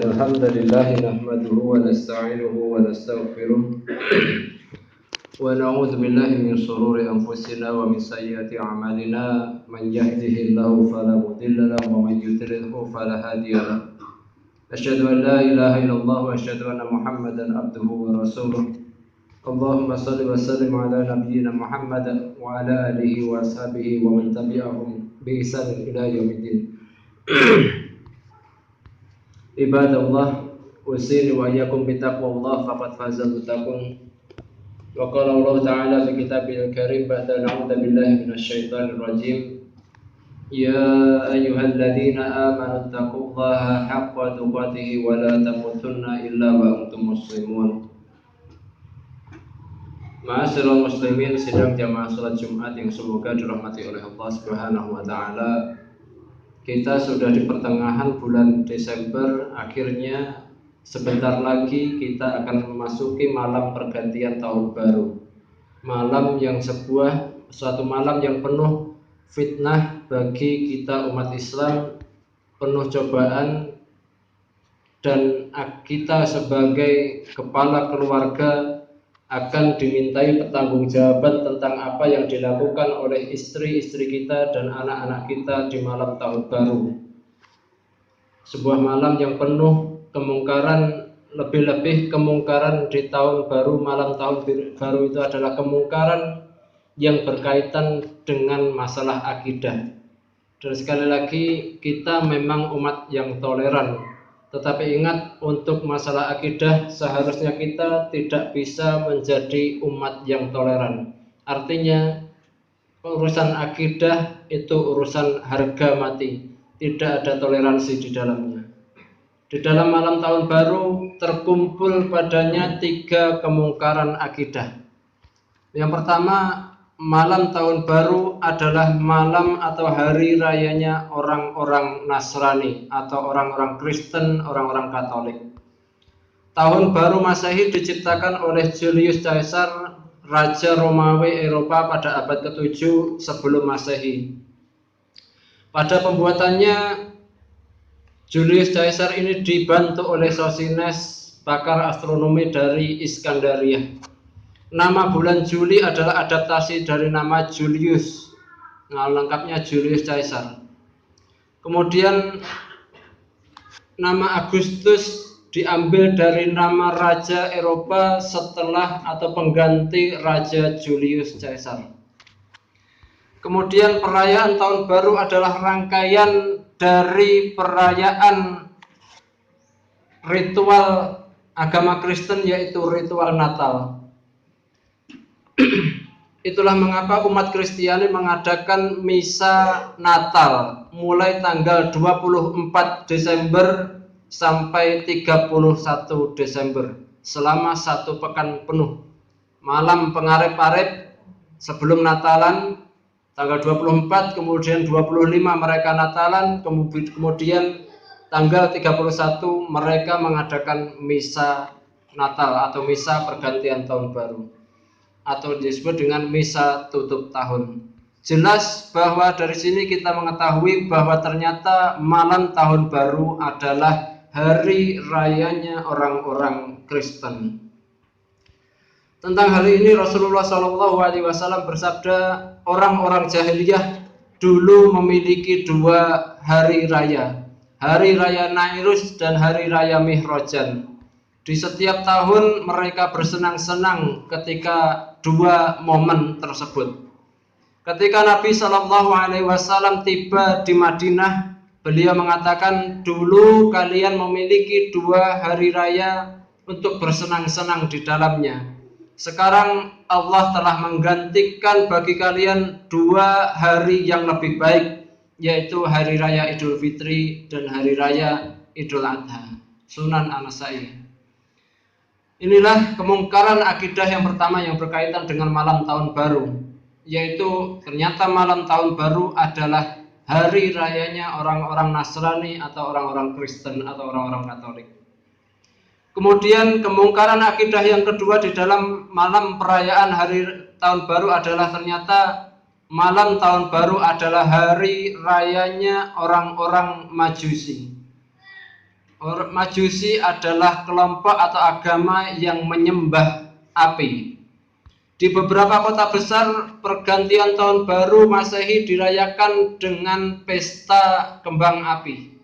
الحمد لله نحمده ونستعينه ونستغفره ونعوذ بالله من شرور أنفسنا ومن سيئات أعمالنا من يهده الله فلا مضل له ومن يضلله فلا هادي له أشهد أن لا إله إلا الله وأشهد أن محمدا عبده ورسوله اللهم صل وسلم على نبينا محمد وعلى آله وأصحابه ومن تبعهم بإحسان إلى يوم الدين Ibadallah usini wa iyyakum bittaqwallah faqad fazal muttaqun. Wa qala Allah ta'ala fi kitabil karim ba'da na'udzu billahi minasyaitonir rajim. Ya ayyuhalladzina amanu taqullaha haqqa tuqatih wa la tamutunna illa wa antum muslimun. Ma'asyiral muslimin, sidang jamaah salat Jumat yang semoga dirahmati oleh Allah Subhanahu wa taala. Kita sudah di pertengahan bulan Desember, akhirnya sebentar lagi kita akan memasuki malam pergantian tahun baru. Malam yang suatu malam yang penuh fitnah bagi kita umat Islam, penuh cobaan, dan kita sebagai kepala keluarga akan dimintai pertanggungjawaban tentang apa yang dilakukan oleh istri-istri kita dan anak-anak kita di malam tahun baru. Sebuah malam yang penuh kemungkaran, lebih-lebih kemungkaran di tahun baru. Malam tahun baru itu adalah kemungkaran yang berkaitan dengan masalah akidah. Dan sekali lagi, kita memang umat yang toleran. Tetapi ingat, untuk masalah akidah seharusnya kita tidak bisa menjadi umat yang toleran. Artinya urusan akidah itu urusan harga mati, tidak ada toleransi di dalamnya. Di dalam malam tahun baru terkumpul padanya 3 kemungkaran akidah. Yang pertama, malam tahun baru adalah malam atau hari rayanya orang-orang Nasrani atau orang-orang Kristen, orang-orang Katolik. Tahun baru Masehi diciptakan oleh Julius Caesar, Raja Romawi Eropa pada abad ke-7 sebelum Masehi. Pada pembuatannya, Julius Caesar ini dibantu oleh Sosines, pakar astronomi dari Iskandaria. Nama bulan Juli adalah adaptasi dari nama Julius. Nah, lengkapnya Julius Caesar. Kemudian nama Agustus diambil dari nama raja Eropa setelah atau pengganti Raja Julius Caesar. Kemudian perayaan tahun baru adalah rangkaian dari perayaan ritual agama Kristen, yaitu ritual Natal. Itulah mengapa umat Kristiani mengadakan misa Natal mulai tanggal 24 Desember sampai 31 Desember, selama 1 pekan penuh. Malam pengarep-arep sebelum Natalan tanggal 24, kemudian 25 mereka Natalan, kemudian tanggal 31 mereka mengadakan misa Natal atau misa pergantian tahun baru, atau disebut dengan misa tutup tahun. Jelas bahwa dari sini kita mengetahui bahwa ternyata malam tahun baru adalah hari rayanya orang-orang Kristen. Tentang hal ini Rasulullah SAW bersabda, orang-orang jahiliyah dulu memiliki 2 hari raya Nairus dan hari raya Mihrajan. Di setiap tahun mereka bersenang-senang ketika 2 momen tersebut. Ketika Nabi SAW tiba di Madinah, beliau mengatakan, dulu kalian memiliki 2 hari raya untuk bersenang-senang di dalamnya. Sekarang Allah telah menggantikan bagi kalian 2 hari yang lebih baik, yaitu hari raya Idul Fitri dan hari raya Idul Adha. Sunan An-Nasa'i. Inilah kemungkaran akidah yang pertama yang berkaitan dengan malam tahun baru, yaitu ternyata malam tahun baru adalah hari rayanya orang-orang Nasrani atau orang-orang Kristen atau orang-orang Katolik. Kemudian kemungkaran akidah yang kedua di dalam malam perayaan hari tahun baru adalah ternyata malam tahun baru adalah hari rayanya orang-orang Majusi. Majusi adalah kelompok atau agama yang menyembah api. Di beberapa kota besar, pergantian tahun baru Masehi dirayakan dengan pesta kembang api.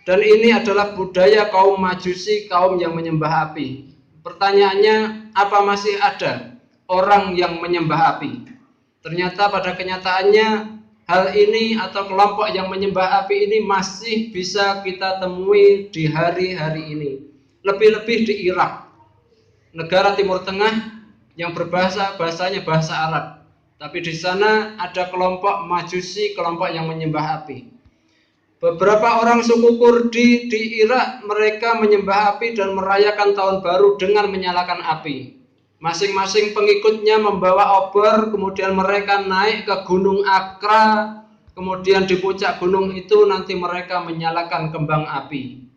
Dan ini adalah budaya kaum Majusi, kaum yang menyembah api. Pertanyaannya, apa masih ada orang yang menyembah api? Ternyata pada kenyataannya hal ini atau kelompok yang menyembah api ini masih bisa kita temui di hari-hari ini. Lebih-lebih di Irak, negara Timur Tengah yang bahasanya bahasa Arab. Tapi di sana ada kelompok Majusi, kelompok yang menyembah api. Beberapa orang suku Kurdi di Irak, mereka menyembah api dan merayakan tahun baru dengan menyalakan api. Masing-masing pengikutnya membawa obor, kemudian mereka naik ke Gunung Akra, kemudian di puncak gunung itu nanti mereka menyalakan kembang api.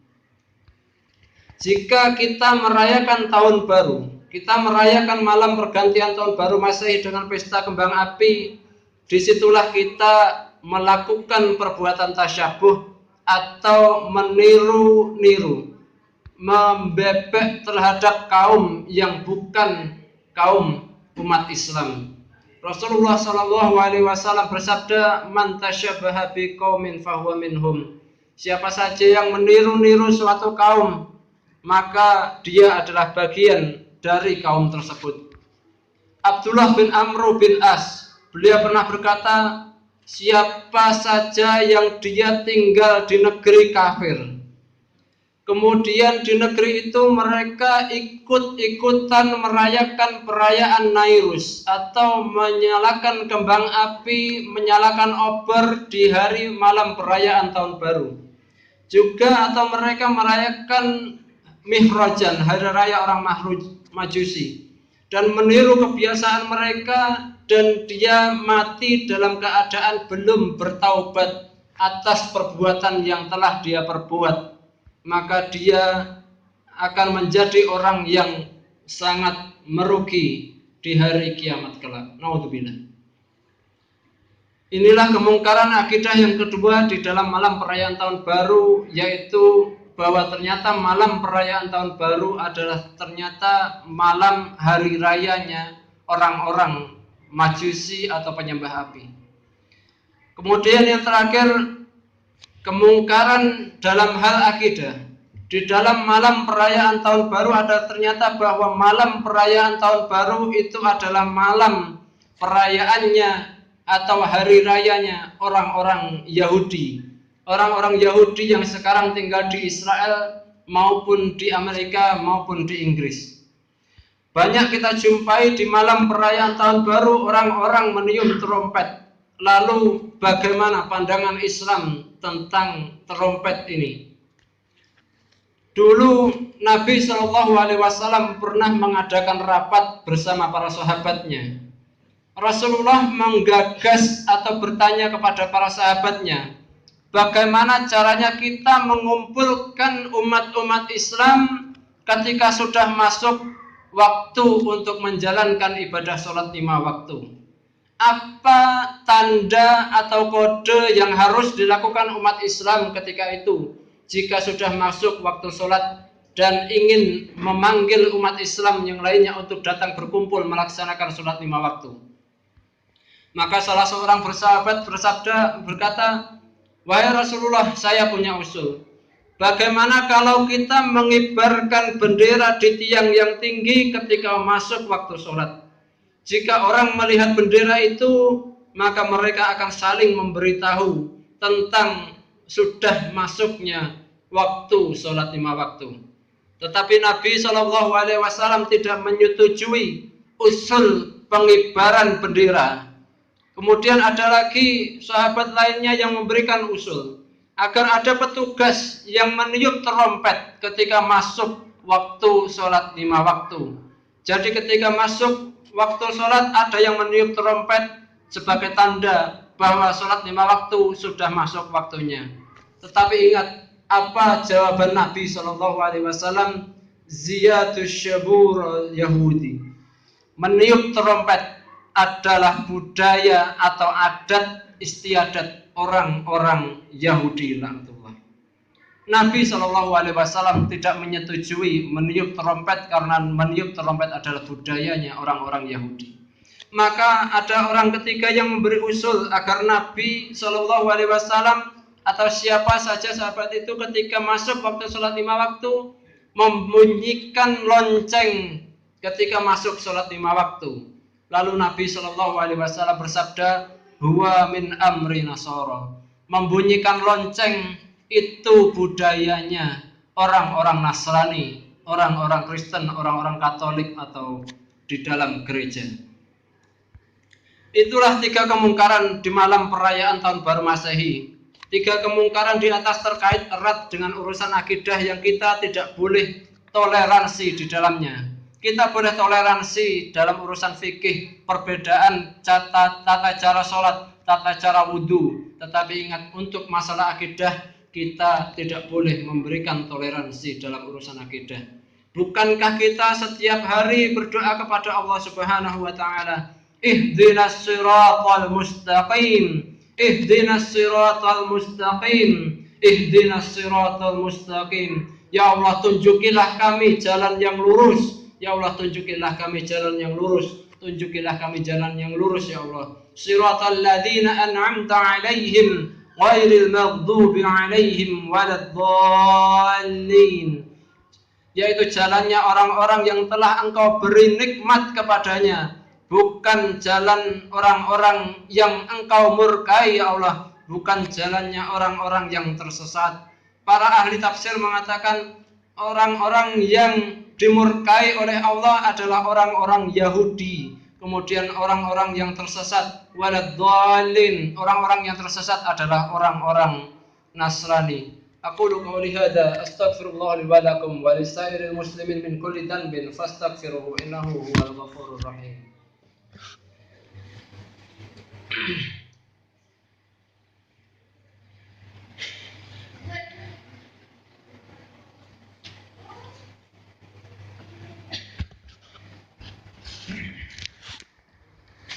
Jika kita merayakan tahun baru, kita merayakan malam pergantian tahun baru Masehi dengan pesta kembang api, disitulah kita melakukan perbuatan tasyabuh atau meniru-niru, membebek terhadap kaum yang bukan kaum umat Islam. Rasulullah SAW bersabda, "Man tasyabaha biqaumin fahuwa minhum." Siapa saja yang meniru-niru suatu kaum, maka dia adalah bagian dari kaum tersebut. Abdullah bin Amr bin As, beliau pernah berkata, siapa saja yang dia tinggal di negeri kafir, kemudian di negeri itu mereka ikut-ikutan merayakan perayaan Nairus atau menyalakan kembang api, menyalakan obor di hari malam perayaan tahun baru. Juga atau mereka merayakan Mihrajan, hari raya orang Majusi, dan meniru kebiasaan mereka, dan dia mati dalam keadaan belum bertaubat atas perbuatan yang telah dia perbuat, maka dia akan menjadi orang yang sangat merugi di hari kiamat kelak. Naudzubillah. Inilah kemungkaran akidah yang kedua di dalam malam perayaan tahun baru, yaitu bahwa ternyata malam perayaan tahun baru adalah ternyata malam hari rayanya orang-orang Majusi atau penyembah api. Kemudian yang terakhir, kemungkaran dalam hal akidah. Di dalam malam perayaan tahun baru ada ternyata bahwa malam perayaan tahun baru itu adalah malam perayaannya atau hari rayanya orang-orang Yahudi. Orang-orang Yahudi yang sekarang tinggal di Israel maupun di Amerika maupun di Inggris. Banyak kita jumpai di malam perayaan tahun baru orang-orang meniup trompet. Lalu bagaimana pandangan Islam tentang trompet ini? Dulu Nabi SAW pernah mengadakan rapat bersama para sahabatnya. Rasulullah menggagas atau bertanya kepada para sahabatnya, bagaimana caranya kita mengumpulkan umat-umat Islam ketika sudah masuk waktu untuk menjalankan ibadah sholat 5 waktu? Apa tanda atau kode yang harus dilakukan umat Islam ketika itu jika sudah masuk waktu sholat dan ingin memanggil umat Islam yang lainnya untuk datang berkumpul melaksanakan sholat 5 waktu? Maka salah seorang bersahabat berkata, wahai Rasulullah, saya punya usul. Bagaimana kalau kita mengibarkan bendera di tiang yang tinggi ketika masuk waktu sholat? Jika orang melihat bendera itu, maka mereka akan saling memberitahu tentang sudah masuknya waktu sholat 5 waktu. Tetapi Nabi SAW tidak menyetujui usul pengibaran bendera. Kemudian ada lagi sahabat lainnya yang memberikan usul agar ada petugas yang meniup trompet ketika masuk waktu sholat 5 waktu. Jadi ketika masuk waktu sholat ada yang meniup trompet sebagai tanda bahwa sholat 5 waktu sudah masuk waktunya. Tetapi ingat, apa jawaban Nabi SAW? Ziyadus syabur Yahudi. Meniup trompet adalah budaya atau adat istiadat orang-orang Yahudi. Nabi Shallallahu Alaihi Wasallam tidak menyetujui meniup trompet karena meniup trompet adalah budayanya orang-orang Yahudi. Maka ada orang ketiga yang memberi usul agar Nabi Shallallahu Alaihi Wasallam atau siapa saja sahabat itu ketika masuk waktu sholat 5 waktu membunyikan lonceng ketika masuk sholat 5 waktu. Lalu Nabi Shallallahu Alaihi Wasallam bersabda, "Huwa min amri Nasara." Membunyikan lonceng itu budayanya orang-orang Nasrani, orang-orang Kristen, orang-orang Katolik atau di dalam gereja. Itulah 3 kemungkaran di malam perayaan Tahun Baru Masehi. 3 kemungkaran di atas terkait erat dengan urusan akidah yang kita tidak boleh toleransi di dalamnya. Kita boleh toleransi dalam urusan fikih, perbedaan tata cara sholat, tata cara wudhu. Tetapi ingat, untuk masalah akidah kita tidak boleh memberikan toleransi dalam urusan akidah. Bukankah kita setiap hari berdoa kepada Allah Subhanahu wa taala, "Ihdinas siratal mustaqim, ihdinas siratal mustaqim, ihdinas siratal mustaqim." Ya Allah, tunjukilah kami jalan yang lurus. Ya Allah, tunjukilah kami jalan yang lurus. Tunjukilah kami jalan yang lurus ya Allah. Siratal ladzina an'amta 'alaihim ghairil maghdubi 'alaihim waladdallin. Yaitu jalannya orang-orang yang telah Engkau beri nikmat kepadanya, bukan jalan orang-orang yang Engkau murkai ya Allah, bukan jalannya orang-orang yang tersesat. Para ahli tafsir mengatakan orang-orang yang dimurkai oleh Allah adalah orang-orang Yahudi. Kemudian orang-orang yang tersesat, waladdallin, orang-orang yang tersesat adalah orang-orang Nasrani. Aqulu qawli hadza astaghfirullah li wa lakum wa lisairil muslimin min kulli dhanbin fastaghfiruhu innahu huwal ghafurur rahim.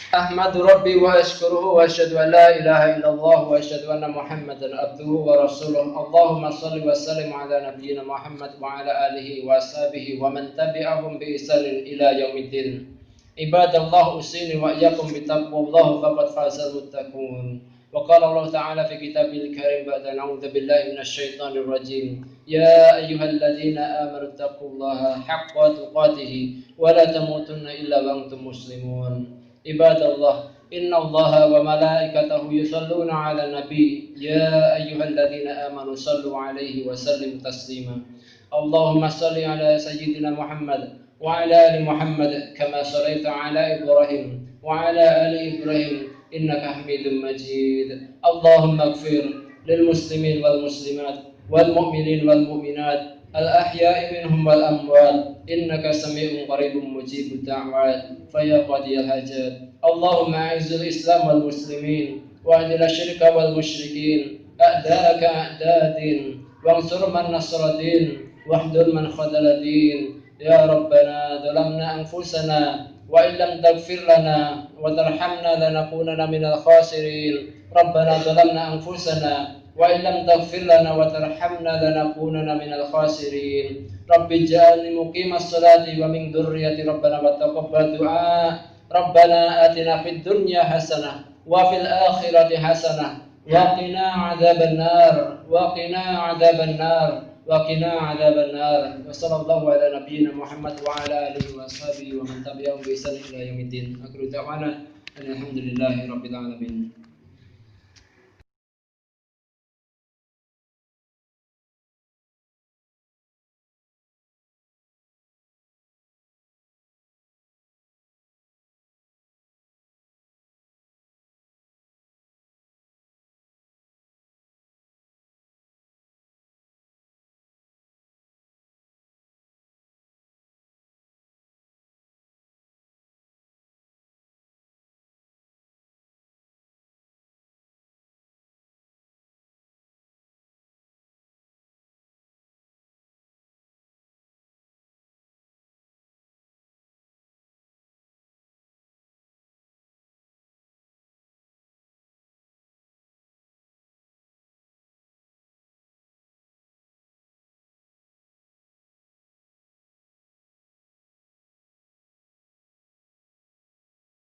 Ahmadu Rabbi wa ashkuruhu wa asyhadu an la ilaha illallah wa asyhadu anna Muhammadan abduhu wa rasuluh. Allahumma salli wa sallim ala nabiyyina Muhammad wa ala alihi wa ashabihi wa man tabi'ahum bi ihsanin ila yaumiddin. Ibadallah, usini wa iyyakum bi taqwallah faqad fazal muttaqun. Wa qala Allah ta'ala fi kitabil karim ba'da a'udzu billahi minasy syaithanir rajim. Ya ayyuhalladzina amanu taqullaha haqqa tuqatih wa la tamutunna illa wa antum muslimun. Ibadallah, inna Allah wa malaikatahu yusalluna ala nabi. Ya ayyuhalladzina amanu sallu alaihi wa sallimu taslima. Allahumma salli ala sayyidina Muhammad wa ala ali Muhammad kama sallaita ala Ibrahim wa ala ali Ibrahim innaka Hamidum Majid. Allahumma ighfir lil muslimin wal muslimat wal mu'minin wal mu'minat al-ahya'i minhum wal amwat innaka sami'un qaribun mujibud da'wat faya qadiyal hajat. Allahumma a'izzil islam wal muslimin wa adil asyirka wal musyrikin a'da'aka a'da'adin wansur man nasradin wahdul man khadaladin. Ya Rabbana zalamna anfusana wa illam taghfir lana wa tarhamna lanakunanna minal khasirin. Rabbana zalamna anfusana wa illam taghfir lana wa tarhamna lanakunanna minal khasirin. Rabbi ij'alni muqimas salati wa min dzurriyyati rabbana wa taqabbal du'a. Rabbana atina fid dunya hasanah wa fil akhirati hasanah wa qina 'adzaban nar wa qina 'adzaban nar wa qina 'adzaban nar. Wa sallallahu ala nabiyyina Muhammad wa ala alihi wa sahbihi wa man tabi'ahum bi ihsan ila yaumiddin. Akhiru da'wana alhamdulillahi rabbil alamin.